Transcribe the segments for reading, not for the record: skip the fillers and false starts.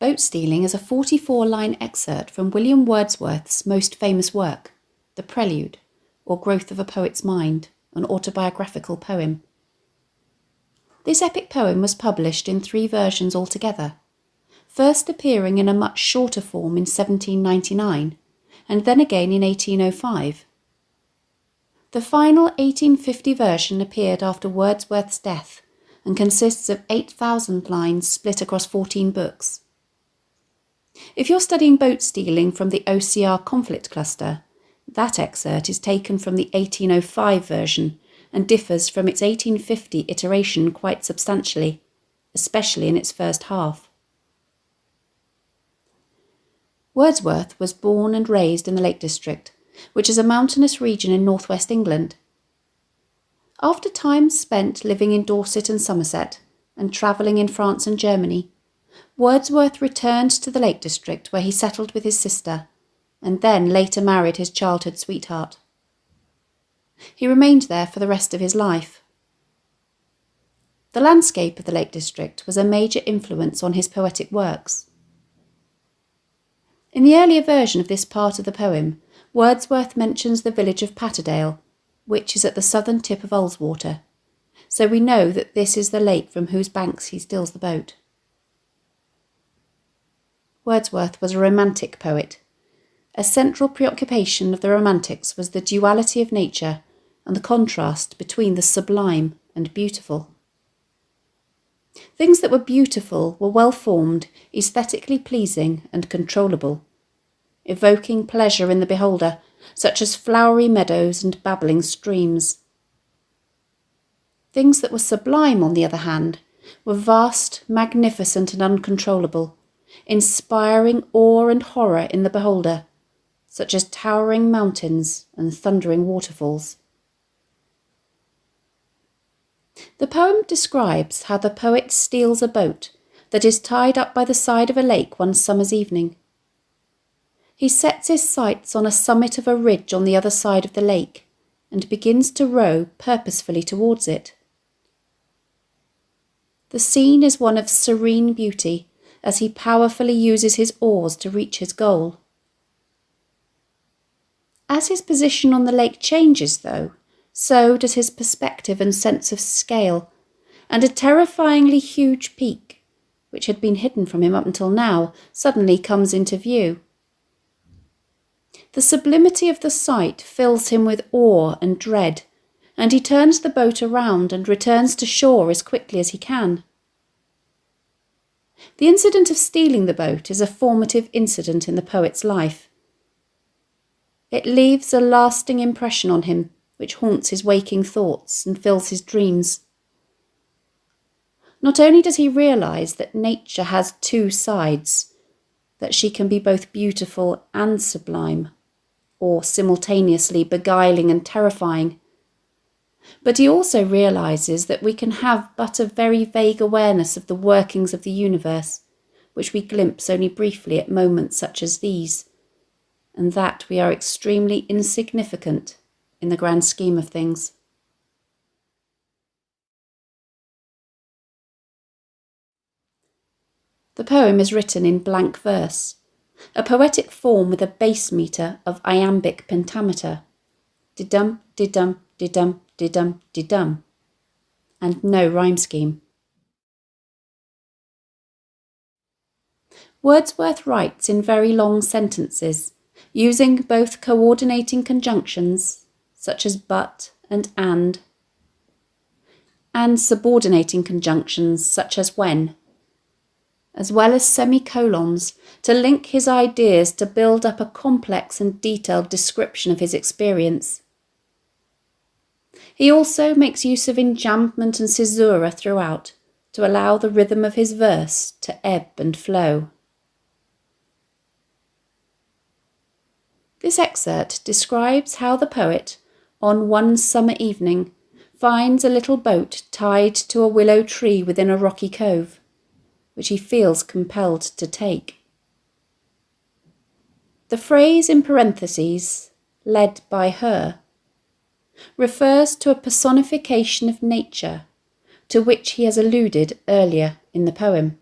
Boat Stealing is a 44-line excerpt from William Wordsworth's most famous work, the Prelude, or Growth of a Poet's Mind, an autobiographical poem. This epic poem was published in 3 versions altogether, first appearing in a much shorter form in 1799, and then again in 1805. The final 1850 version appeared after Wordsworth's death and consists of 8,000 lines split across 14 books. If you're studying boat stealing from the OCR Conflict cluster, that excerpt is taken from the 1805 version and differs from its 1850 iteration quite substantially, especially in its first half. Wordsworth was born and raised in the Lake District, which is a mountainous region in northwest England. After time spent living in Dorset and Somerset, and travelling in France and Germany, Wordsworth returned to the Lake District where he settled with his sister, and then later married his childhood sweetheart. He remained there for the rest of his life. The landscape of the Lake District was a major influence on his poetic works. In the earlier version of this part of the poem, Wordsworth mentions the village of Patterdale, which is at the southern tip of Ullswater, so we know that this is the lake from whose banks he steals the boat. Wordsworth was a romantic poet. A central preoccupation of the Romantics was the duality of nature and the contrast between the sublime and beautiful. Things that were beautiful were well-formed, aesthetically pleasing and controllable, evoking pleasure in the beholder, such as flowery meadows and babbling streams. Things that were sublime, on the other hand, were vast, magnificent and uncontrollable, inspiring awe and horror in the beholder, such as towering mountains and thundering waterfalls. The poem describes how the poet steals a boat that is tied up by the side of a lake one summer's evening. He sets his sights on a summit of a ridge on the other side of the lake and begins to row purposefully towards it. The scene is one of serene beauty as he powerfully uses his oars to reach his goal. As his position on the lake changes, though, so does his perspective and sense of scale, and a terrifyingly huge peak, which had been hidden from him up until now, suddenly comes into view. The sublimity of the sight fills him with awe and dread, and he turns the boat around and returns to shore as quickly as he can. The incident of stealing the boat is a formative incident in the poet's life. It leaves a lasting impression on him, which haunts his waking thoughts and fills his dreams. Not only does he realise that nature has 2 sides, that she can be both beautiful and sublime, or simultaneously beguiling and terrifying, but he also realises that we can have but a very vague awareness of the workings of the universe, which we glimpse only briefly at moments such as these, and that we are extremely insignificant in the grand scheme of things. The poem is written in blank verse, a poetic form with a bass meter of iambic pentameter, di-dum, di-dum, di-dum, di-dum, di-dum, and no rhyme scheme. Wordsworth writes in very long sentences, using both coordinating conjunctions, such as but and subordinating conjunctions, such as when, as well as semicolons, to link his ideas to build up a complex and detailed description of his experience. He also makes use of enjambment and caesura throughout, to allow the rhythm of his verse to ebb and flow. This excerpt describes how the poet, on one summer evening, finds a little boat tied to a willow tree within a rocky cove, which he feels compelled to take. The phrase in parentheses, led by her, refers to a personification of nature to which he has alluded earlier in the poem.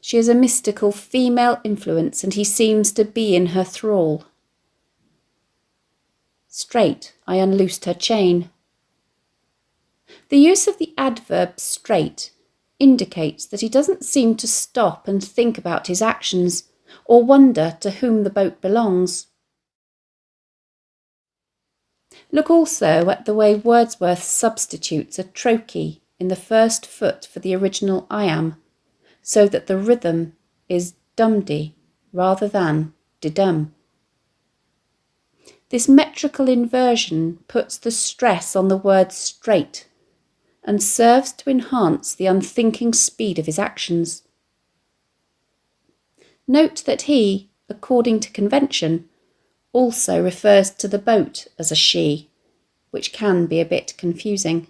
She is a mystical female influence, and he seems to be in her thrall. Straight, I unloosed her chain. The use of the adverb straight indicates that he doesn't seem to stop and think about his actions or wonder to whom the boat belongs. Look also at the way Wordsworth substitutes a trochee in the first foot for the original I am, so that the rhythm is dum-dee rather than de-dum. This metrical inversion puts the stress on the word straight and serves to enhance the unthinking speed of his actions. Note that he, according to convention, also refers to the boat as a she, which can be a bit confusing.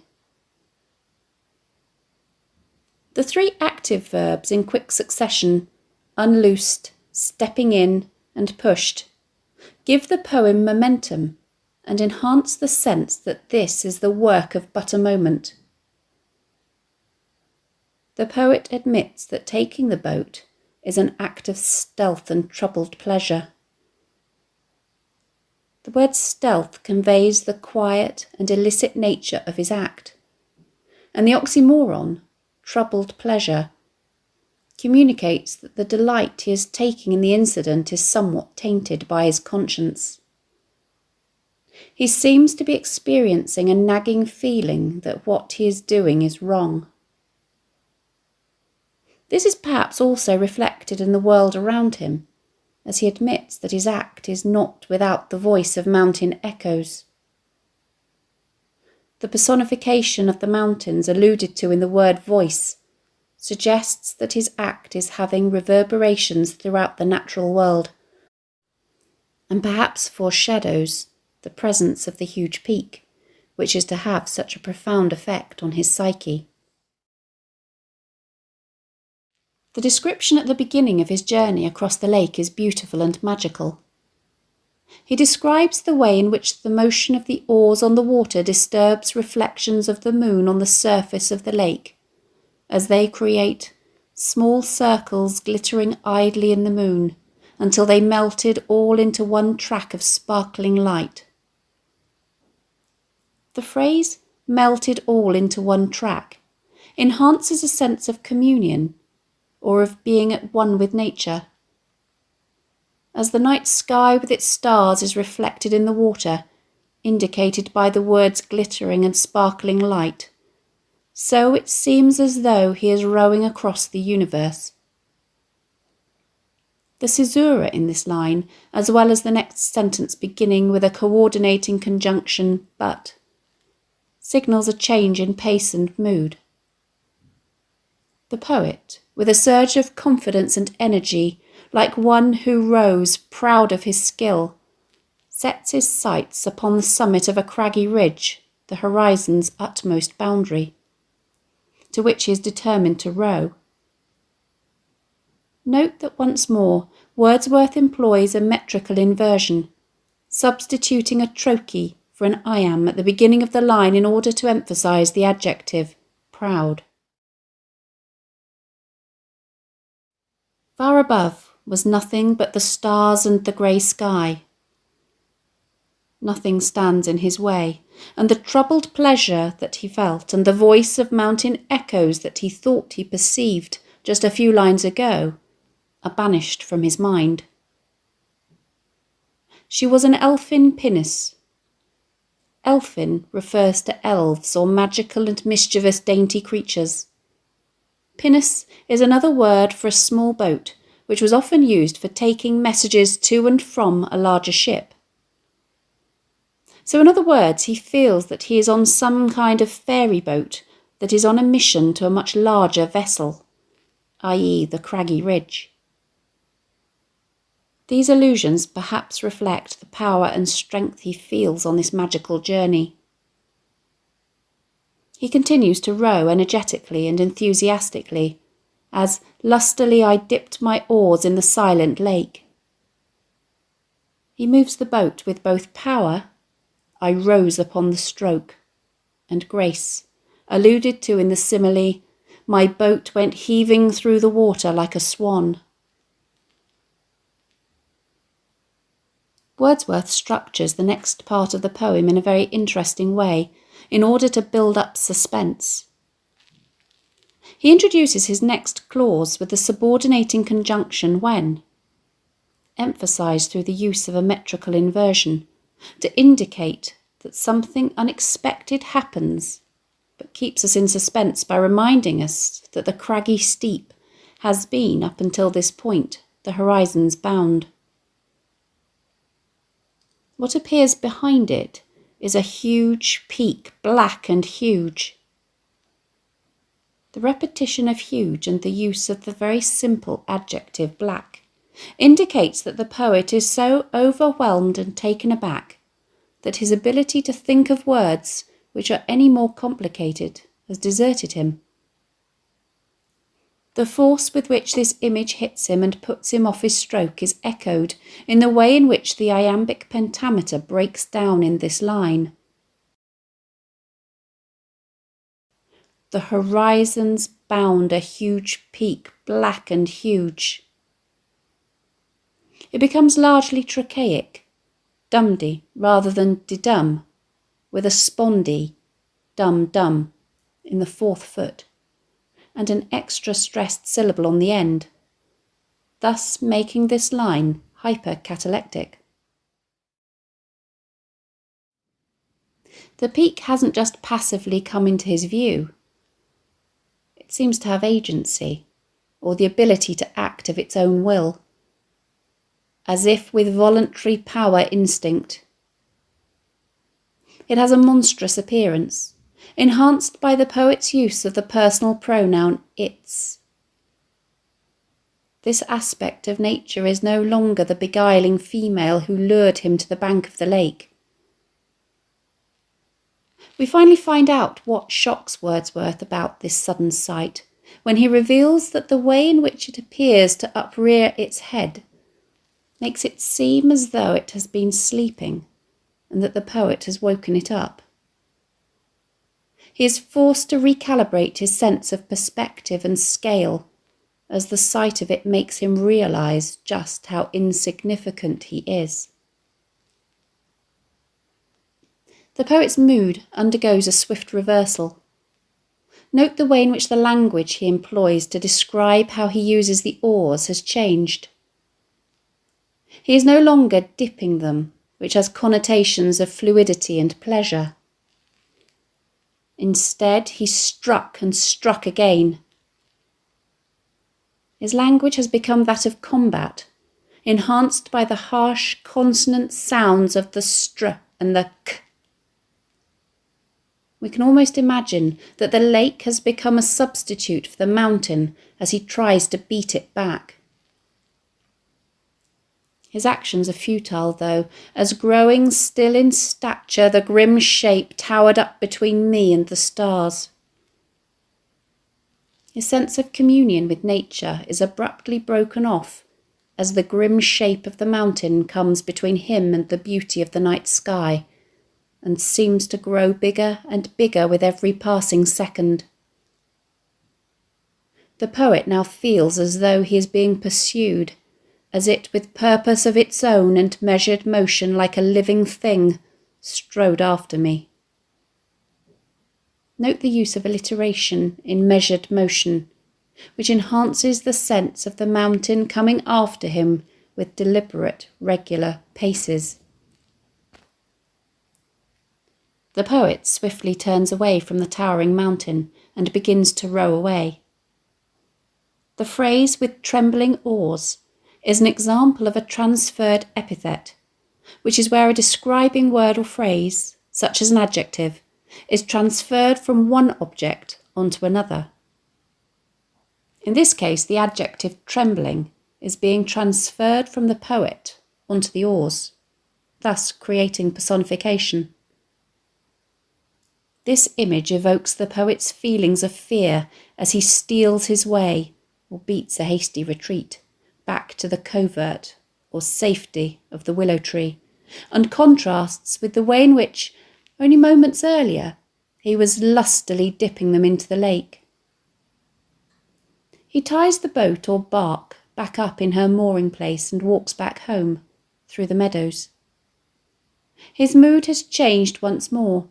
The three active verbs in quick succession, unloosed, stepping in, and pushed, give the poem momentum and enhance the sense that this is the work of but a moment. The poet admits that taking the boat is an act of stealth and troubled pleasure. The word stealth conveys the quiet and illicit nature of his act, and the oxymoron, troubled pleasure, communicates that the delight he is taking in the incident is somewhat tainted by his conscience. He seems to be experiencing a nagging feeling that what he is doing is wrong. This is perhaps also reflected in the world around him, as he admits that his act is not without the voice of mountain echoes. The personification of the mountains alluded to in the word voice suggests that his act is having reverberations throughout the natural world, and perhaps foreshadows the presence of the huge peak, which is to have such a profound effect on his psyche. The description at the beginning of his journey across the lake is beautiful and magical. He describes the way in which the motion of the oars on the water disturbs reflections of the moon on the surface of the lake, as they create small circles glittering idly in the moon until they melted all into one track of sparkling light. The phrase melted all into one track enhances a sense of communion or of being at one with nature. As the night sky with its stars is reflected in the water, indicated by the words glittering and sparkling light, so it seems as though he is rowing across the universe. The caesura in this line, as well as the next sentence beginning with a coordinating conjunction but, signals a change in pace and mood. The poet, with a surge of confidence and energy, like one who rows proud of his skill, sets his sights upon the summit of a craggy ridge, the horizon's utmost boundary, to which he is determined to row. Note that once more Wordsworth employs a metrical inversion, substituting a trochee for an I am at the beginning of the line in order to emphasise the adjective proud. Far above was nothing but the stars and the grey sky. Nothing stands in his way, and the troubled pleasure that he felt and the voice of mountain echoes that he thought he perceived just a few lines ago are banished from his mind. She was an elfin pinnace. Elfin refers to elves or magical and mischievous dainty creatures. Pinnace is another word for a small boat, which was often used for taking messages to and from a larger ship. So in other words, he feels that he is on some kind of ferry boat that is on a mission to a much larger vessel, i.e. the craggy ridge. These allusions perhaps reflect the power and strength he feels on this magical journey. He continues to row energetically and enthusiastically, as lustily I dipped my oars in the silent lake. He moves the boat with both power, I rose upon the stroke, and grace, alluded to in the simile, my boat went heaving through the water like a swan. Wordsworth structures the next part of the poem in a very interesting way in order to build up suspense. He introduces his next clause with the subordinating conjunction when, emphasised through the use of a metrical inversion, to indicate that something unexpected happens, but keeps us in suspense by reminding us that the craggy steep has been, up until this point, the horizon's bound. What appears behind it is a huge peak, black and huge. The repetition of huge and the use of the very simple adjective black indicates that the poet is so overwhelmed and taken aback that his ability to think of words which are any more complicated has deserted him. The force with which this image hits him and puts him off his stroke is echoed in the way in which the iambic pentameter breaks down in this line. The horizons bound a huge peak, black and huge. It becomes largely trochaic, dumdy rather than didum, with a spondy, dum-dum, in the fourth foot, and an extra stressed syllable on the end, thus making this line hypercatalectic. The peak hasn't just passively come into his view. It seems to have agency, or the ability to act of its own will, as if with voluntary power instinct. It has a monstrous appearance, enhanced by the poet's use of the personal pronoun its. This aspect of nature is no longer the beguiling female who lured him to the bank of the lake. We finally find out what shocks Wordsworth about this sudden sight, when he reveals that the way in which it appears to uprear its head makes it seem as though it has been sleeping, and that the poet has woken it up. He is forced to recalibrate his sense of perspective and scale, as the sight of it makes him realise just how insignificant he is. The poet's mood undergoes a swift reversal. Note the way in which the language he employs to describe how he uses the oars has changed. He is no longer dipping them, which has connotations of fluidity and pleasure. Instead, he struck and struck again. His language has become that of combat, enhanced by the harsh consonant sounds of the str and the k. We can almost imagine that the lake has become a substitute for the mountain as he tries to beat it back. His actions are futile, though, as growing still in stature, the grim shape towered up between me and the stars. His sense of communion with nature is abruptly broken off as the grim shape of the mountain comes between him and the beauty of the night sky, and seems to grow bigger and bigger with every passing second. The poet now feels as though he is being pursued, as it, with purpose of its own and measured motion like a living thing, strode after me. Note the use of alliteration in measured motion, which enhances the sense of the mountain coming after him with deliberate, regular paces. The poet swiftly turns away from the towering mountain and begins to row away. The phrase "with trembling oars" is an example of a transferred epithet, which is where a describing word or phrase, such as an adjective, is transferred from one object onto another. In this case, the adjective trembling is being transferred from the poet onto the oars, thus creating personification. This image evokes the poet's feelings of fear as he steals his way, or beats a hasty retreat, back to the covert or safety of the willow tree, and contrasts with the way in which, only moments earlier, he was lustily dipping them into the lake. He ties the boat or bark back up in her mooring place and walks back home, through the meadows. His mood has changed once more.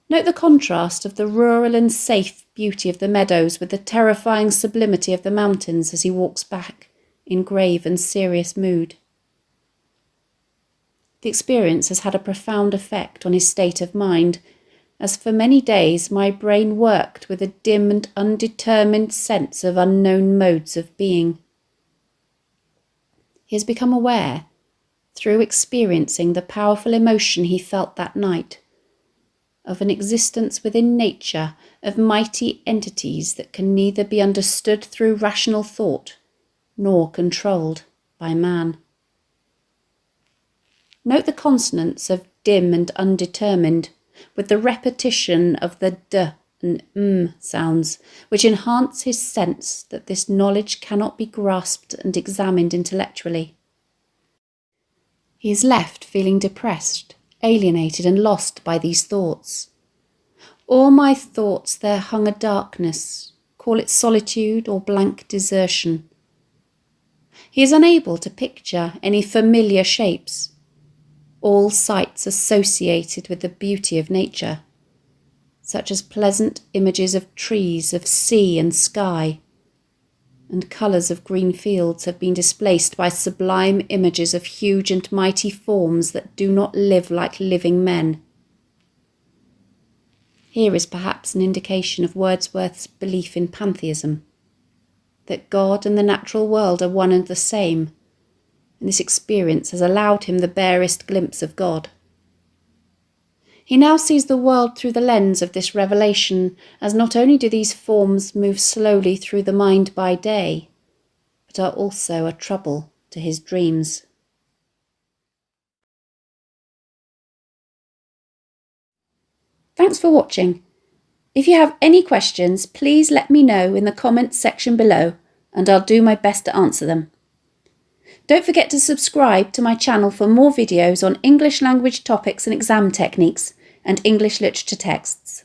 Note the contrast of the rural and safe beauty of the meadows with the terrifying sublimity of the mountains as he walks back in grave and serious mood. The experience has had a profound effect on his state of mind, as for many days my brain worked with a dim and undetermined sense of unknown modes of being. He has become aware, through experiencing the powerful emotion he felt that night, of an existence within nature of mighty entities that can neither be understood through rational thought nor controlled by man. Note the consonants of dim and undetermined, with the repetition of the d and sounds, which enhance his sense that this knowledge cannot be grasped and examined intellectually. He is left feeling depressed, alienated and lost by these thoughts. O'er my thoughts there hung a darkness, call it solitude or blank desertion. He is unable to picture any familiar shapes, all sights associated with the beauty of nature, such as pleasant images of trees, of sea and sky, and colours of green fields have been displaced by sublime images of huge and mighty forms that do not live like living men. Here is perhaps an indication of Wordsworth's belief in pantheism, that God and the natural world are one and the same, and this experience has allowed him the barest glimpse of God. He now sees the world through the lens of this revelation, as not only do these forms move slowly through the mind by day, but are also a trouble to his dreams. Thanks for watching. If you have any questions, please let me know in the comments section below, and I'll do my best to answer them. Don't forget to subscribe to my channel for more videos on English language topics and exam techniques and English literature texts.